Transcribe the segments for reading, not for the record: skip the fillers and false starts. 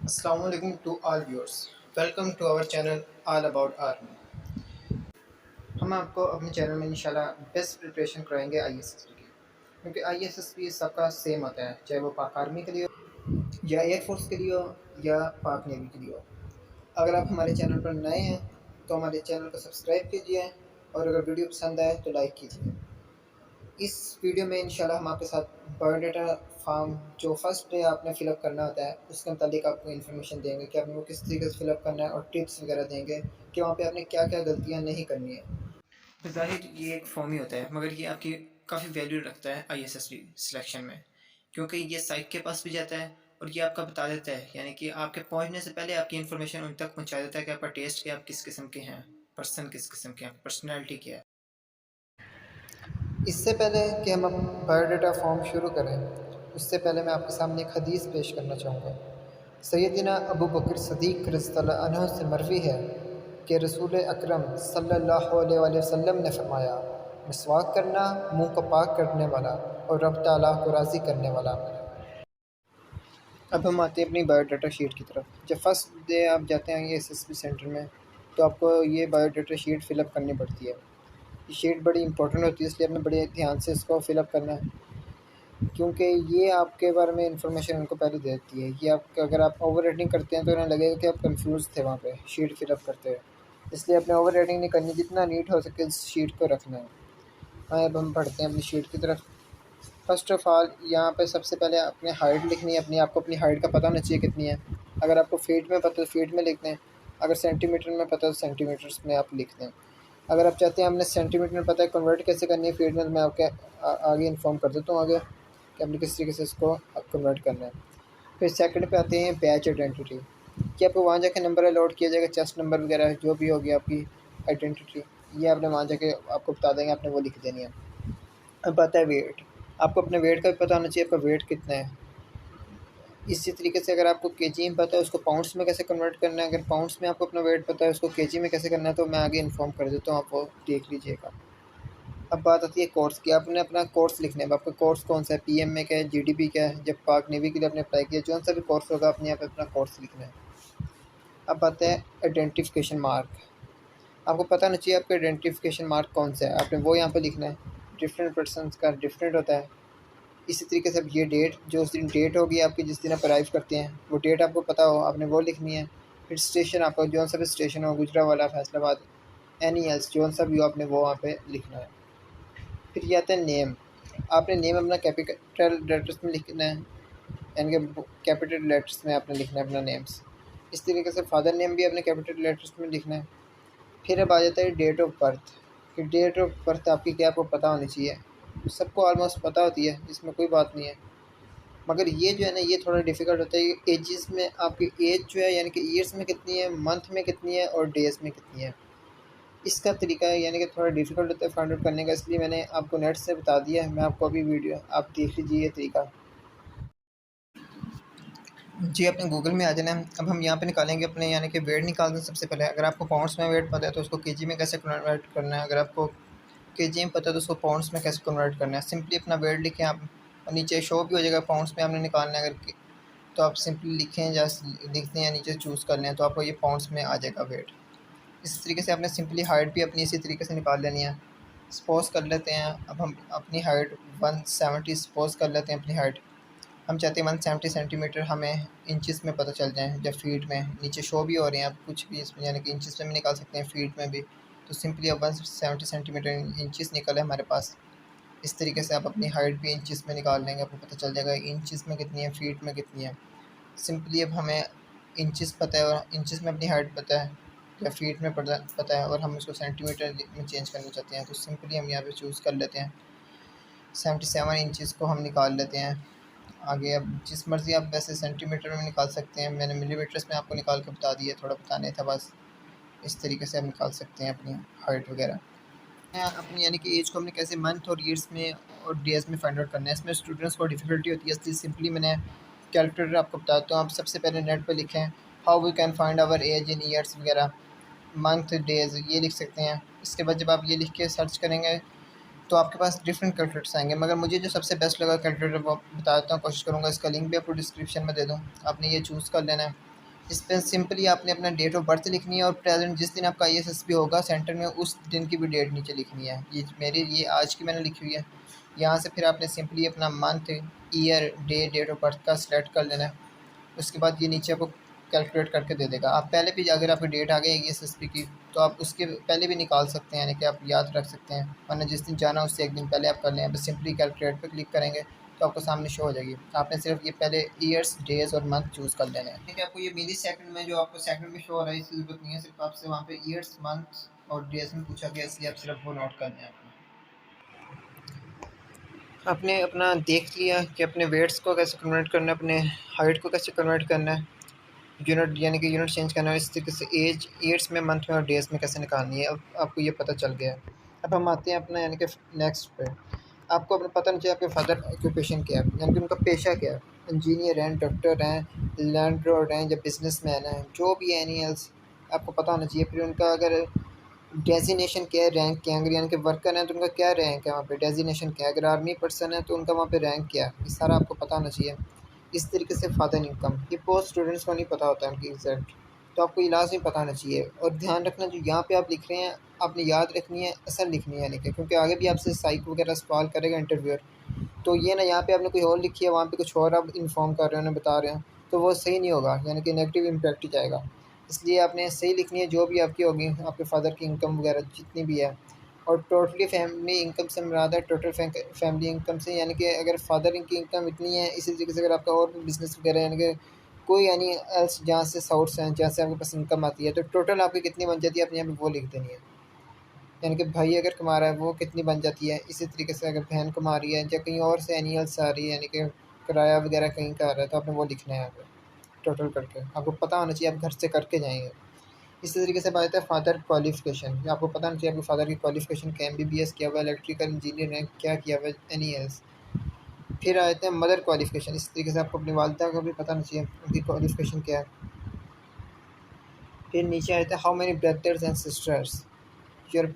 Assalamu alaikum to all viewers. Welcome to our channel All About Army. हम आपको अपने channel में इंशाल्लाह बेस्ट प्रिपरेशन कराएंगे आईएसएस की, क्योंकि आईएसएस भी सबका सेम होता है, चाहे वो पाक आर्मी के लिए हो या एयरफोर्स के लिए हो या पाक नेवी के लिए हो। अगर आप हमारे चैनल पर नए हैं तो हमारे चैनल को सब्सक्राइब कीजिए और अगर वीडियो पसंद आए तो लाइक कीजिए। इस वीडियो में इंशाल्लाह हम आपके साथ बायोडाटा फॉर्म जो फर्स्ट डे आपने फ़िलअप करना होता है उसके मुतालिक आपको इन्फॉर्मेशन देंगे कि आपने वो किस तरीके से फ़िलअप करना है और टिप्स वगैरह देंगे कि वहाँ पे आपने क्या क्या गलतियाँ नहीं करनी है। ज़ाहिर ये एक फॉर्म ही होता है, मगर ये आपकी काफ़ी वैल्यू रखता है आईएसएस सिलेक्शन में, क्योंकि ये साइट के पास भी जाता है और ये आपका बता देता है, यानी कि आपके पहुँचने से पहले आपकी इन्फॉर्मेशन उन तक पहुँचा देता है कि आपका टेस्ट क्या, आप किस किस्म के हैं, पर्सन किस किस्म के हैं, पर्सनैलिटी क्या है। इससे पहले कि हम बायोडाटा फॉर्म शुरू करें, उससे पहले मैं आपके सामने एक हदीस पेश करना चाहूँगा। सैयदना अबू बकर सदीक़ रज़ियल्लाहु अन्हु से मरवी है कि रसूल अकरम सल्लल्लाहु अलैहि वसल्लम ने फरमाया, मिसवाक करना मुंह को पाक करने वाला और रब ताला को राज़ी करने वाला अमल है। अब हम आते हैं अपनी बायोडाटा शीट की तरफ। जब फर्स्ट डे आप जाते हैं एसएसबी सेंटर में तो आपको ये बायोडाटा शीट फ़िलअप करनी पड़ती है। ये शीट बड़ी इंपॉर्टेंट होती है, इसलिए आपने बड़े ध्यान से इसको फ़िलअप करना है, क्योंकि ये आपके बारे में इंफॉर्मेशन उनको पहले दे देती है। ये आप अगर आप ओवर रेटिंग करते हैं तो उन्हें लगेगा कि आप कंफ्यूज थे वहाँ पे शीट फ़िलअप करते हुए, इसलिए आपने ओवर रेटिंग नहीं करनी, जितना नीट हो सके इस शीट को रखना है। हाँ, अब हम पढ़ते हैं अपनी शीट की तरफ। फ़र्स्ट ऑफ़ ऑल यहाँ पे सबसे पहले अपने हाइट लिखनी है, आपको अपनी हाइट का पता होना चाहिए कितनी है। अगर आपको फीट में पता है तो फीट में लिख दें, अगर सेंटीमीटर में पता है तो सेंटीमीटर्स में आप लिख दें। अगर आप चाहते हैं हमने सेंटीमीटर में पता है कन्वर्ट कैसे करनी है फीट में, तो मैं आपके आगे इन्फॉर्म कर देता हूँ आगे कि आपने किस तरीके से इसको कन्वर्ट करना है। फिर सेकंड पे आते हैं बैच आइडेंटिटी, कि आपको वहाँ जाके नंबर अलॉट किया जाएगा, चेस्ट नंबर वगैरह जो भी होगी आपकी आइडेंटिटी, ये आपने वहाँ जाके आपको बता देंगे, आपने वो लिख देनी है। अब आता है वेट, आपको अपने वेट का भी पता होना चाहिए, आपका वेट कितना है। इसी तरीके से अगर आपको केजी में पता है उसको पाउंड्स में कैसे कन्वर्ट करना है, अगर पाउंड्स में आपको अपना वेट पता है उसको केजी में कैसे करना है, तो मैं आगे इन्फॉर्म कर देता हूँ, आप वो देख लीजिएगा। अब बात आती है कोर्स की, आपने अपना कोर्स लिखना है। आपका कोर्स कौन सा है, पीएम में क्या है, जीडीपी क्या है, जब पाक नेवी के लिए आपने अप्लाई किया, जो सा भी कोर्स होगा अपने यहाँ पे अपना कोर्स लिखना है। अब आता है आइडेंटिफिकेशन मार्क, आपको पता होना चाहिए आपका आइडेंटिफिकेशन मार्क कौन सा है, आपने वो यहाँ पे लिखना है। डिफरेंट पर्सन का डिफरेंट होता है। इसी तरीके से अब ये डेट, जो उस दिन डेट होगी आपकी जिस दिन आप अराइव करते हैं, वो डेट आपको पता हो, आपने वो लिखनी है। फिर स्टेशन, आपका जो सा भी स्टेशन हो, गुजरावाला, फैसलाबाद, एनी एल्स जो सा भी हो, आपने वो वहाँ पे लिखना है। फिर ये आता है नेम, आपने नेम अपना कैपिटल लेटर्स में लिखना है, यानी कि कैपिटल लेटर्स में आपने लिखना है अपना नेम्स। इस तरीके से फादर नेम भी अपने कैपिटल लेटर्स में लिखना है। फिर अब आ जाता है डेट ऑफ बर्थ, कि डेट ऑफ बर्थ आपकी क्या आपको पता होनी चाहिए, सबको ऑलमोस्ट पता होती है, इसमें कोई बात नहीं है। मगर ये जो है ना, ये थोड़ा डिफ़िकल्ट होता है। एजेस में आपकी एज जो है, यानी कि ईयर्स में कितनी है, मंथ में कितनी है और डेज़ में कितनी है, इसका तरीका है, यानी कि थोड़ा डिफ़िकल्ट होता है फाइंड आउट करने का, इसलिए मैंने आपको नेट से बता दिया है। मैं आपको अभी वीडियो आप देख लीजिए ये तरीका। जी, आपने गूगल में आ जाना है। अब हम यहाँ पे निकालेंगे अपने, यानी कि वेट निकाल दें सबसे पहले। अगर आपको पाउंड्स में वेट पता है तो उसको केजी में कैसे कन्वर्ट करना है, अगर आपको केजी में पता है तो उसको पाउंड्स में कैसे कन्वर्ट करना है। सिंपली अपना वेट लिखें आप, और नीचे शो भी हो जाएगा पाउंड्स में आपने निकालना है। अगर तो आप सिंपली लिखें, जस्ट लिख दें या नीचे चूज़ कर लें, तो आपको ये पाउंड्स में आ जाएगा वेट। इस तरीके से आपने सिंपली हाइट भी अपनी इसी तरीके से निकाल लेनी है। सपोज़ कर लेते हैं अब हम अपनी हाइट 170 सपोज़ कर लेते हैं अपनी हाइट। हम चाहते हैं 170 सेंटीमीटर हमें इंचेस में पता चल जाए, जब फीट में नीचे शो भी हो रहे हैं, आप कुछ भी इसमें यानी कि इंचेस में भी निकाल सकते हैं, फीट में भी। तो सिंपली अब 170 सेंटीमीटर इंचेस निकले हमारे पास। इस तरीके से आप अपनी हाइट भी इंचेस में निकाल लेंगे, आपको पता चल जाएगा इंचेस में कितनी है, फीट में कितनी है। सिंपली अब हमें इंचेस पता है और इंचेस में अपनी हाइट पता है या फीट में पता है, और हम इसको सेंटीमीटर में चेंज करना चाहते हैं, तो सिंपली हम यहाँ पे चूज़ कर लेते हैं 77 इंचेस को हम निकाल लेते हैं। आगे अब जिस मर्ज़ी आप वैसे सेंटीमीटर में निकाल सकते हैं, मैंने मिलीमीटर्स में आपको निकाल के बता दिया, थोड़ा बताने था बस। इस तरीके से आप निकाल सकते हैं अपनी हाइट वगैरह। अपनी यानी कि एज को हमने कैसे मंथ और ईयर्स में और डेज़ में फाइंड आउट करना है, इसमें स्टूडेंट्स को डिफ़िकल्टी होती है, इसलिए सिंपली मैंने कैलकुलेटर आपको बताता हूँ। आप सबसे पहले नेट पे लिखें how we can find our age in years वगैरह, मंथ, डेज़, ये लिख सकते हैं। इसके बाद जब आप ये लिख के सर्च करेंगे तो आपके पास डिफरेंट कैलकुलेटर्स आएंगे, मगर मुझे जो सबसे बेस्ट लगा कैलकुलेटर वो बता देता हूँ, कोशिश करूँगा इसका लिंक भी आपको डिस्क्रिप्शन में दे दूँ, आपने ये चूज़ कर लेना है। इस पर सिंपली आपने अपना डेट ऑफ बर्थ लिखनी है और प्रेजेंट जिस दिन आपका ISSB होगा सेंटर में उस दिन की भी डेट नीचे लिखनी है। ये आज की मैंने लिखी हुई है। यहाँ से फिर आपने सिंपली अपना month, year, day, date of birth का सिलेक्ट कर लेना है। उसके बाद ये नीचे आपको कैलकुलेट करके दे देगा। आप पहले भी अगर आपकी डेट आ गई ISSB की तो आप उसके पहले भी निकाल सकते हैं, यानी कि आप याद रख सकते हैं, वरना जिस दिन जाना उससे एक दिन पहले आप कर लें। बस सिंपली कैलकुलेट पर क्लिक करेंगे तो आपको सामने शो हो जाएगी। आपने सिर्फ ये पहले ईयर्स, डेज और मंथ चूज़ कर लेना है। ठीक है, आपको ये मिली सेकंड में जो आपको सेकंड में शो हो रहा है इसकी जरूरत नहीं है, सिर्फ आपसे वहाँ पे ईयर्स, मंथ और डेज में पूछा गया, इसलिए आप सिर्फ वो नोट कर लें। आपने अपना देख लिया कि अपने वेट्स को कैसे कन्वर्ट करना है, अपने हाइट को कैसे कन्वर्ट करना है, यूनिट यानी कि यूनिट चेंज करना है, इस तरीके से एज ईयर्स में, मंथ में और डेज़ में कैसे निकालनी है। अब आपको ये पता चल गया है। अब हम आते हैं अपना यानी कि नेक्स्ट पे। आपको अपना पता नहीं चाहिए आपके फादर ऑक्यूपेशन क्या है, यानी कि उनका पेशा क्या है। इंजीनियर हैं, डॉक्टर हैं, लैंडलॉर्ड हैं या बिजनेसमैन हैं, जो भी है एनी एल्स आपको पता होना चाहिए। फिर उनका अगर डेजिनेशन क्या है, रैंक क्या है, अगर यानी कि वर्कर हैं तो उनका क्या रैंक है वहाँ पे, डेजिनेशन क्या है। अगर आर्मी पर्सन है तो उनका वहाँ पे रैंक क्या है, ये सारा आपको पता होना चाहिए। इस तरीके से फादर इनकम, ये पोस्ट स्टूडेंट्स को नहीं पता होता है उनकी एग्जैक्ट, तो आपको ये लाजमी पता होना चाहिए। और ध्यान रखना जो यहाँ पे आप लिख रहे हैं आपने याद रखनी है, असल लिखनी है, यानी कि क्योंकि आगे भी आपसे साइक वगैरह सवाल करेगा इंटरव्यूअर, तो ये ना यहाँ पे आपने कोई और लिखी है वहाँ पे कुछ और आप इन्फॉर्म कर रहे हो, उन्हें बता रहे हैं, तो वो सही नहीं होगा, यानी कि नेगेटिव इम्पैक्ट ही जाएगा। इसलिए आपने सही लिखनी है जो भी आपकी होगी, आपके फादर की इनकम वगैरह जितनी भी है। और टोटली फैमिली इनकम से मुराद है टोटल फैमिली इनकम से, यानी कि अगर फादर की इनकम इतनी है, इसी तरीके से अगर आपका और भी बिजनेस वगैरह यानी कि कोई यानी एल्स जहाँ से सोर्स हैं जहाँ से आपके पास इनकम आती है, तो टोटल आपकी कितनी बन जाती है अपने यहाँ पे वो लिख देनी है। यानी कि भाई अगर कमा रहा है वो कितनी बन जाती है, इसी तरीके से अगर बहन कमा रही है या कहीं और से एनियल्स आ रही है, यानी कि किराया वगैरह कहीं का आ रहा है, तो आपने वो लिखना है यहाँ पे टोटल करके। आपको पता होना चाहिए, आप घर से करके जाएंगे। इसी तरीके से बात है फादर क्वालिफिकेशन, आपको पता होना चाहिए आपके फादर की क्वालिफिकेशन क्या, MBBS किया हुआ है, इलेक्ट्रिकल इंजीनियर है, क्या किया हुआ है, एनी एल्स। फिर आते हैं मदर क्वालिफिकेशन, इस तरीके से आपको अपनी वालदा का भी पता होना चाहिए उनकी क्वालिफिकेशन क्या है। फिर नीचे आते हैं how many brothers and sisters your.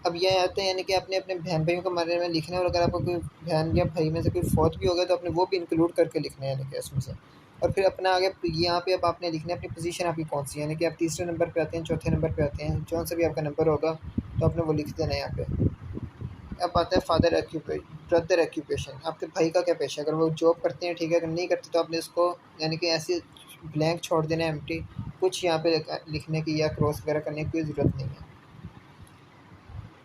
अब ये आते हैं यानी कि अपने अपने बहन भाइयों के बारे में लिखना है, और अगर आपको कोई बहन या भाई में से कोई फौत भी हो गया तो आपने वो भी इंक्लूड करके लिखना है, यानी कि उसमें से। और फिर अपना आगे यहाँ पे अब आपने लिखना है अपनी पोजीशन आपकी कौन सी है, यानी कि आप तीसरे नंबर पे आते हैं, चौथे नंबर पे आते हैं, जौन सा भी आपका नंबर होगा तो आपने वो लिख देना है यहाँ पे। अब आता है फादर ब्रदर ऑक्यूपेशन, आपके भाई का क्या पेशा है, अगर वो जॉब करते हैं ठीक है, अगर नहीं करते तो आपने उसको यानी कि ऐसे ब्लैंक छोड़ देना है, एम्प्टी, कुछ यहाँ पे लिखने की या क्रॉस वगैरह करने की कोई ज़रूरत नहीं है।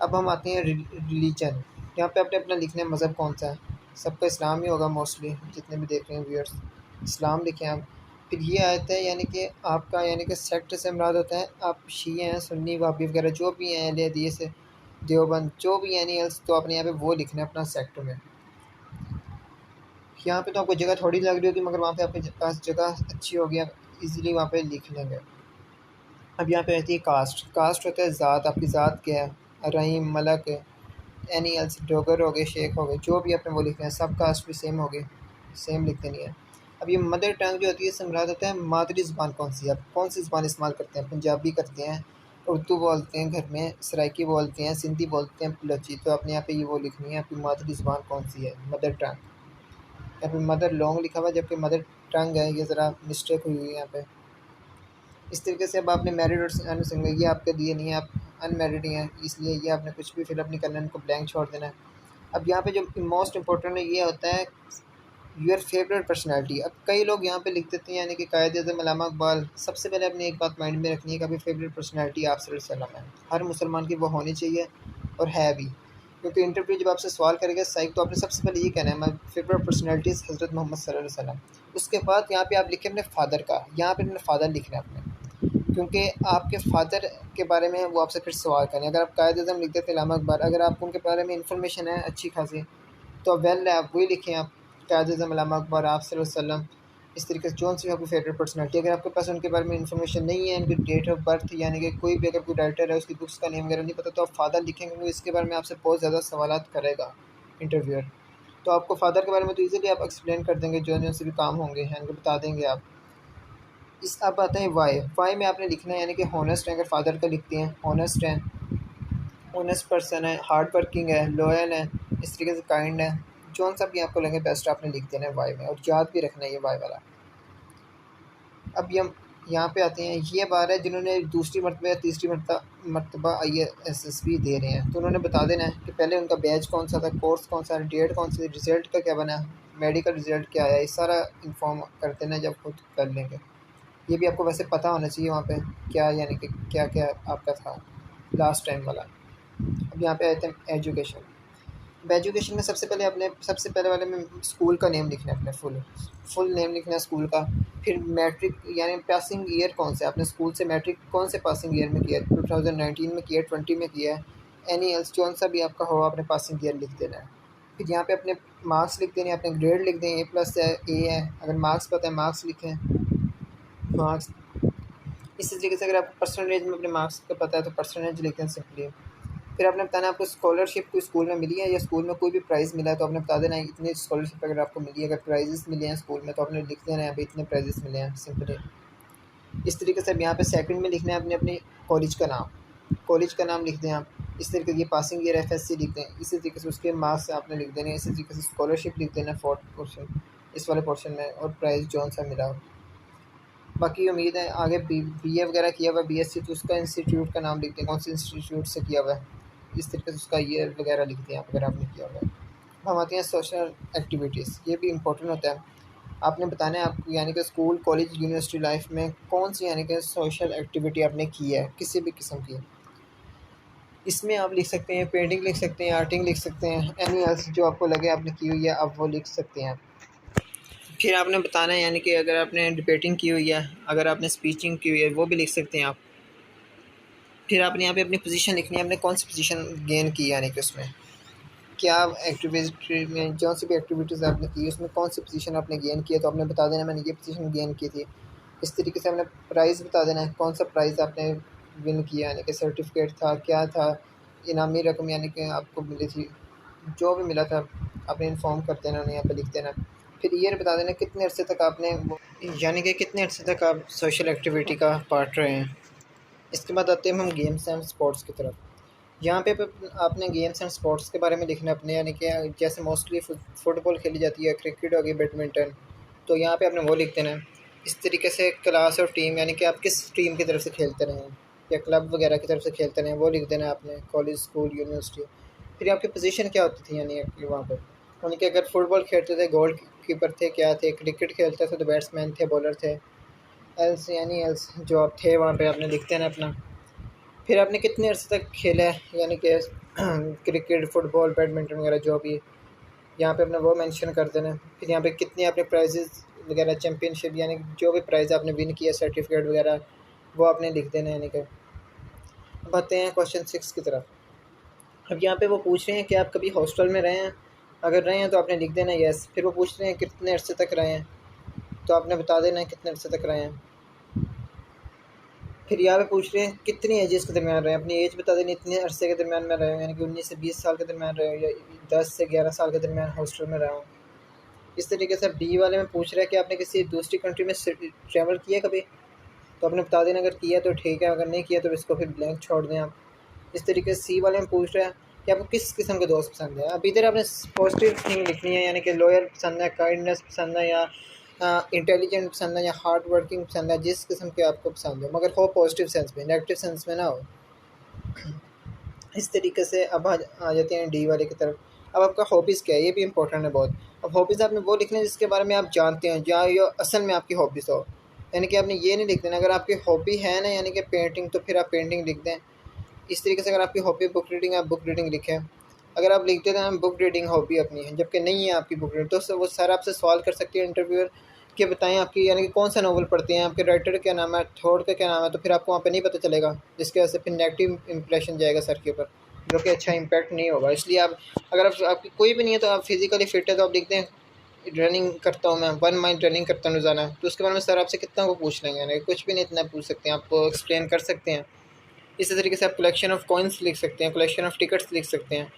अब हम आते हैं रिलीजन, यहाँ पे आपने अपना लिखना है मज़हब कौन सा है, सबका इस्लाम ही होगा मोस्टली, जितने भी देख रहे हैं व्यूअर्स इस्लाम लिखें आप। फिर ये आता है यानी कि आपका यानी कि सेक्ट से मुराद होता है आप शिया हैं, सुन्नी, वहाबी वगैरह जो भी हैं, अहले हदीस से देवबंद, जो भी यानी एल्स, तो आपने यहाँ पे वो लिखना है अपना सेक्ट में। यहाँ पे तो आपको जगह थोड़ी लग रही होगी, मगर वहाँ पे आपके पास जगह अच्छी होगी, आप इजीली वहाँ पे लिख लेंगे। अब यहाँ पे रहती है कास्ट, कास्ट होता है ज़ात, आपकी ज़ात क्या है, रहीम, मलक, एनी एल्स, डोगर हो गए, शेख हो गए, जो भी आपने वो लिखना है, सब कास्ट भी सेम होगी, सेम लिख देनी है। अब ये मदर टंग जो होती है इससे मुराद होता है मादरी ज़ुबान कौन सी है, आप कौन सी ज़ुबान इस्तेमाल करते हैं, पंजाबी करते हैं, उर्दू बोलते हैं घर में, सराइकी बोलते हैं, सिंधी बोलते हैं, बलोची, तो आपने यहाँ पे ये वो लिखनी है आपकी मादरी ज़ुबान कौन सी है, मदर टंग। यहाँ पे मदर लॉन्ग लिखा हुआ है जबकि मदर टंग है, ये ज़रा मिस्टेक हुई हुई है यहाँ पे। इस तरीके से अब आपने मैरिड और अनसिंगल ये आपके लिए नहीं है, आप अनमेरिड ही हैं, इसलिए ये आपने कुछ भी फिलअप नहीं करना है, इनको ब्लैंक छोड़ देना है। अब यहाँ पे जो मोस्ट इंपॉर्टेंट है ये होता है योर फेवरेट पर्सनैलिटी। अब कई लोग यहाँ पे लिख देते हैं यानी कि कायद अज़म अल्लामा इकबाल, सबसे पहले अपनी एक बात माइंड में रखनी है कि अभी फेवरेट पर्सनैलिटी आप सल्लल्लाहु अलैहि वसल्लम है, हर मुसलमान की वो होनी चाहिए और है भी, क्योंकि इंटरव्यू जब आपसे सवाल करेगा साइक तो आपने सबसे पहले ये कहना है माई फेवरेट पर्सनैलिटीज़ हज़रत मोहम्मद सल्लल्लाहु अलैहि वसल्लम। उसके बाद यहाँ पे आप लिखें अपने फादर का, यहाँ पे अपने फादर लिखना है अपने, क्योंकि आपके फादर के बारे में वो आपसे फिर सवाल करें। अगर आप कायद अज़म लिख देते अल्लामा इकबाल, अगर आपको उनके बारे में इंफॉर्मेशन है अच्छी खासी तो वेल है, आप वही लिखें, आप कायद अज़म अल्लामा इकबाल आप सल्लल्लाहु अलैहि वसल्लम, इस तरीके से जोन सी आपकी फेवरेट पर्सनैलिटी। अगर आपके पास उनके बारे में इंफॉर्मेशन नहीं है, उनकी डेट ऑफ बर्थ यानी कि कोई भी अगर कोई राइटर है उसकी बुक्स का नेम वगैरह नहीं पता तो आप फादर लिखेंगे, क्योंकि इसके बारे में आपसे बहुत ज़्यादा सवाल करेगा इंटरव्यूअर, तो आपको फादर के बारे में तो ईजिली आप एक्सप्लेन कर देंगे, जो जो से भी काम होंगे हैं उनको बता देंगे आप। इस अब आता है वाई, वाई में आपने लिखना है यानी कि हॉनेस्ट है, अगर फादर का लिखते हैं हॉनेस्ट है, ऑनेस्ट पर्सन है, हार्ड वर्किंग है, लॉयल है, इस तरीके से काइंड है, जौन सा भी आपको लगे बेस्ट आपने लिख देना है वाई में, और याद भी रखना है ये वाई वाला। अब ये यहाँ पे आते हैं, ये बार है जिन्होंने दूसरी मरतबा या तीसरी मरतबा ISSB दे रहे हैं, तो उन्होंने बता देना है कि पहले उनका बैच कौन सा था, कोर्स कौन सा, डेट कौन सी, रिज़ल्ट का क्या बना, मेडिकल रिज़ल्ट क्या आया, ये सारा इन्फॉर्म कर देना जब खुद कर लेंगे। ये भी आपको वैसे पता होना चाहिए वहाँ पे क्या, यानी कि क्या क्या आपका था लास्ट टाइम वाला। अब यहाँ पे आते हैं एजुकेशन। अब एजुकेशन में सबसे पहले वाले में स्कूल का नेम लिखना है, अपने फुल नेम लिखना है स्कूल का। फिर मैट्रिक यानी पासिंग ईयर कौन सा है, अपने स्कूल से मैट्रिक कौन से पासिंग ईयर में किया है, 2019 में किया है, 20 में किया है, एनी एल्स जौन सा भी आपका हो आपने पासिंग ईयर लिख देना है। फिर यहाँ पे अपने मार्क्स लिख देने, अपने ग्रेड लिख दें, A+ है, A है, अगर मार्क्स पता है मार्क्स लिखें, मार्क्स। इसी तरीके से अगर आपको परसेंटेज में अपने मार्क्स का पता है तो परसेंटेज लिखें सिंपली। फिर आपने बताना है आपको स्कॉलरशिप कोई स्कूल में मिली है या स्कूल में कोई भी प्राइज़ मिला है, तो आपने बता देना है इतनी स्कॉलरशिप अगर आपको मिली है, अगर प्राइजेस मिले हैं स्कूल में तो आपने लिख देना है अभी इतने प्राइजेस मिले हैं सिंपली। इस तरीके से अब यहाँ पे सेकंड में लिखना है अपने अपने कॉलेज का नाम लिख दें आप। इस तरीके की पासिंग ईयर FSC लिख दें, इसी तरीके से उसके मार्क्स आपने लिख देने, इसी तरीके से स्कॉलरशिप लिख देना 4th पोर्शन इस वाले पोर्शन में, और प्राइज़ जौन सा मिला हो। बाकी उम्मीद है आगे BA वगैरह किया हुआ BSc तो उसका इंस्टीट्यूट का नाम लिख दें, कौन से इंस्टीट्यूट से किया हुआ है, इस तरीके से उसका ईयर वगैरह लिख दें आप अगर आपने किया हुआ है। हम आते हैं सोशल एक्टिविटीज़, ये भी इम्पोर्टेंट होता है। आपने बताना है आपको यानी कि स्कूल कॉलेज यूनिवर्सिटी लाइफ में कौन सी यानी कि सोशल एक्टिविटी आपने की है किसी भी किस्म की। इसमें आप लिख सकते हैं पेंटिंग लिख सकते हैं, आर्टिंग लिख सकते हैं, एनी एल्स जो आपको लगे आपने की हुई है आप वो लिख सकते हैं। फिर आपने बताना है यानी कि अगर आपने डिबेटिंग की हुई है, अगर आपने स्पीचिंग की हुई है वो भी लिख सकते हैं आप। फिर आपने यहाँ पे अपनी पोजीशन लिखनी है, आपने कौन सी पोजीशन गेन की यानी कि उसमें क्या एक्टिविटी में जो सी भी एक्टिविटीज़ आपने की उसमें कौन सी पोजीशन आपने गेन की है, तो आपने बता देना मैंने ये पोजीशन गेन की थी। इस तरीके से आपने प्राइज़ बता देना है कौन सा प्राइज़ आपने विन किया, यानी कि सर्टिफिकेट था, क्या था, इनामी रकम यानी कि आपको मिली थी, जो भी मिला था आपने इन्फॉर्म कर देना, यहाँ पे लिख देना। फिर ईयर बता देना कितने अरसे तक आपने वो यानी कि कितने अरसे तक आप सोशल एक्टिविटी का पार्ट रहे हैं। इसके बाद आते हैं हम गेम्स एंड स्पोर्ट्स की तरफ। यहाँ पे आपने गेम्स एंड स्पोर्ट्स के बारे में लिखना है अपने, यानी कि जैसे मोस्टली फुटबॉल खेली जाती है, क्रिकेट होगी, बैडमिंटन, तो यहाँ पे आपने वो लिख देना है। इस तरीके से क्लास और टीम यानी कि आप किस टीम की तरफ से खेलते रहे हैं या क्लब वगैरह की तरफ से खेलते रहे हैं वो लिख देना है आपने, कॉलेज स्कूल यूनिवर्सिटी। फिर आपकी पोजीशन क्या होती थी यानी कि वहाँ पर, यानी कि अगर फुटबॉल खेलते थे गोल कीपर थे, क्या थे, क्रिकेट खेलते थे तो बैट्समैन थे, बॉलर थे, एल्स यानी एल्स जो आप थे वहाँ पे आपने लिख देना अपना। फिर आपने कितने अर्से तक खेला है यानी कि क्रिकेट, फुटबॉल, बैडमिंटन वगैरह जो भी, यहाँ पे अपना वो मेंशन कर देना। फिर यहाँ पे कितने आपने प्राइजेस वगैरह, चैम्पियनशिप यानी कि जो भी प्राइज़ आपने विन किया, सर्टिफिकेट वगैरह वो आपने लिख देना है यानी कि। अब आते हैं क्वेश्चन 6 की तरफ। अब यहाँ पे वो पूछ रहे हैं कि आप कभी हॉस्टल में रहे हैं, अगर रहे हैं तो आपने लिख देना यस। फिर वो पूछ रहे हैं कितने अरसे तक रहे हैं, तो आपने बता देना है कितने अरसे तक रहे हैं। फिर यहाँ पे पूछ रहे हैं कितनी एजेस के दरमियान रहे हैं, अपनी एज बता देनी, इतने अरसे के दरमियान में रहे हो, यानी कि 19 से 20 साल के दरमियान रहे हो या 10 से 11 साल के दरमियान हॉस्टल में रहा हो। इस तरीके से डी वाले में पूछ रहा है कि आपने किसी दूसरी कंट्री में ट्रैवल किया कभी, तो आपने बता देना अगर किया तो ठीक है, अगर नहीं किया तो इसको फिर ब्लैंक छोड़ दें आप। इस तरीके से सी वाले में पूछ रहा है कि आपको किस किस्म के दोस्त पसंद है। अब इधर आपने पॉजिटिव थिंग लिखनी है, यानी कि लॉयल पसंद है, काइंडनेस पसंद है, या इंटेलिजेंट पसंद है, या हार्ड वर्किंग पसंद है, जिस किस्म के आपको पसंद हो, मगर हो पॉजिटिव सेंस में, नेगेटिव सेंस में ना हो। इस तरीके से अब आ जाते हैं डी वाले की तरफ। अब आपका हॉबीज़ क्या है, ये भी इंपॉर्टेंट है बहुत। अब हॉबीज़ आपने वो लिखना है जिसके बारे में आप जानते हैं, जहाँ ये असल में आपकी हॉबीज़ हो, यानी कि आपने ये नहीं लिख देना अगर आपकी हॉबी है ना यानी कि पेंटिंग, तो फिर आप पेंटिंग लिख दें। इस तरीके से अगर आपकी हॉबी बुक रीडिंग है, आप बुक रीडिंग लिखें। अगर आप लिख देते हैं बुक रीडिंग हॉबी अपनी है जबकि नहीं है आपकी बुक रीडिंग, तो वो सर आपसे सवाल कर सकती है इंटरव्यूअर कि बताएं आपकी यानी कि कौन सा नॉवल पढ़ते हैं, आपके राइटर क्या नाम है, थॉट का क्या नाम है, तो फिर आपको वहाँ पे नहीं पता चलेगा, जिसकी वजह से फिर नेगेटिव इंप्रेशन जाएगा सर के ऊपर, जो कि अच्छा इंपैक्ट नहीं होगा। इसलिए आप अगर आपकी कोई भी नहीं है तो आप फिजिकली फिट है तो आप लिख दें रनिंग करता हूँ मैं, 1 माइल रनिंग करता हूँ रोज़ाना, तो उसके बारे में सर आपसे कितना को पूछ लेंगे, यानी कुछ भी नहीं, इतना पूछ सकते हैं, आपको एक्सप्लेन कर सकते हैं। इसी तरीके से आप कलेक्शन ऑफ कॉइन्स लिख सकते हैं, कलेक्शन ऑफ टिकट्स लिख सकते हैं।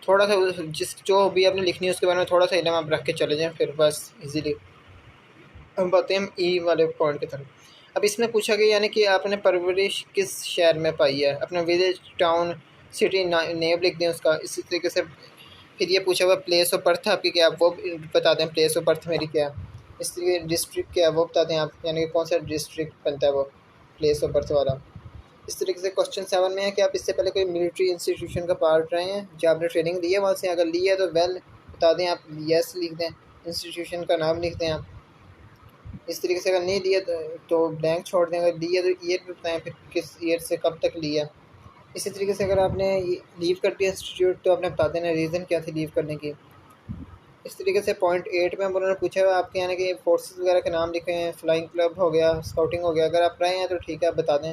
थोड़ा सा जिस जो भी आपने लिखनी है उसके बारे में थोड़ा सा इल्म आप रख के चले जाएँ फिर बस इजीली। अब आते हैं हम ई वाले पॉइंट की तरफ। अब इसमें पूछा गया यानी कि आपने परवरिश किस शहर में पाई है, अपना विलेज, टाउन, सिटी नेम लिख दें उसका। इसी तरीके से फिर ये पूछा हुआ प्लेस ऑफ बर्थ आपकी क्या, आप वो बता दें प्लेस ऑफ बर्थ मेरी क्या है। इस तरीके डिस्ट्रिक्ट क्या है वो बताते हैं आप, यानी कि कौन सा डिस्ट्रिक्ट बनता है वो, प्लेस ऑफ बर्थ वाला। इस तरीके से क्वेश्चन 7 में है कि आप इससे पहले कोई मिलिट्री इंस्टीट्यूशन का पार्ट रहे हैं जहाँ आपने ट्रेनिंग ली है वहाँ से, अगर ली है तो वेल बता दें आप, येस लिख दें, इंस्टीट्यूशन का नाम लिख दें आप। इस तरीके से अगर नहीं लिया तो ब्लैंक छोड़ दें, अगर ली है तो ईयर बताएं फिर किस ईयर से कब तक लिया। इसी तरीके से अगर आपने लीव कर दिया इंस्टीट्यूट तो आपने बता देना रीज़न क्या थी लीव करने की। इस तरीके से पॉइंट 8 में उन्होंने पूछा है आपके यानी कि फोर्सेस वगैरह के नाम लिखे हैं, फ्लाइंग क्लब हो गया, स्काउटिंग हो गया, अगर आप रहे हैं तो ठीक है आप बता दें,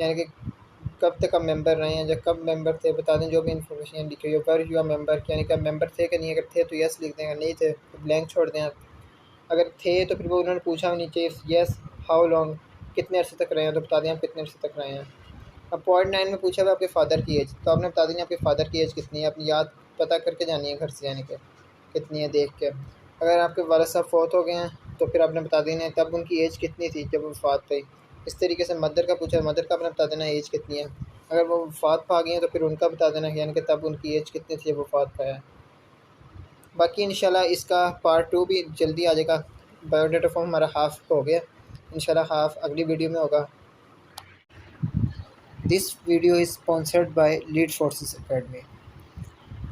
यानी कि कब तक आप मेंबर रहे हैं, जब कब मेंबर थे बता दें, जो भी इन्फॉर्मेशन लिखी हुई है पर यू आर मेंबर, यानी कि आप मेंबर थे कि नहीं, अगर थे तो यस लिख दें, अगर नहीं थे तो ब्लैंक छोड़ दें आप। अगर थे तो फिर वो उन्होंने पूछा नीचे यस हाउ लॉन्ग, कितने अरसे तक रहे हैं, तो बता दें आप कितने अरसे तक रहे हैं। अब पॉइंट 9 में पूछा हुआ आपके फादर की एज, तो आपने बता देनी आपके फादर की एज कितनी है, अपनी याद पता करके जानी है घर से, यानी कि कितनी है देख के। अगर आपके वालिद साहब फौत हो गए हैं तो फिर आपने बता देना है तब उनकी एज कितनी थी जब वो वफ़ात पाई। इस तरीके से मदर का पूछा, मदर का आपने बता देना एज कितनी है। अगर वो वफ़ात पा गई हैं तो फिर उनका बता देना, यानी कि तब उनकी एज कितनी थी जब वफ़ात पाया है। बाकी इंशाल्लाह इसका पार्ट 2 भी जल्दी आ जाएगा। बायोडाटा फॉर्म हमारा हाफ हो गया, इंशाल्लाह हाफ अगली वीडियो में होगा। This video is sponsored by lead forces academy.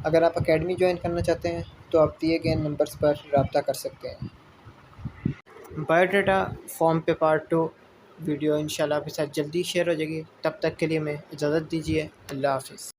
अगर आप एकेडमी ज्वाइन करना चाहते हैं तो आप दिए गए नंबर्स पर रब्ता कर सकते हैं। बायोडाटा फॉर्म पे पार्ट 2 वीडियो इंशाल्लाह आपके साथ जल्दी शेयर हो जाएगी। तब तक के लिए मैं इजाज़त दीजिए। अल्लाह हाफ़िज़।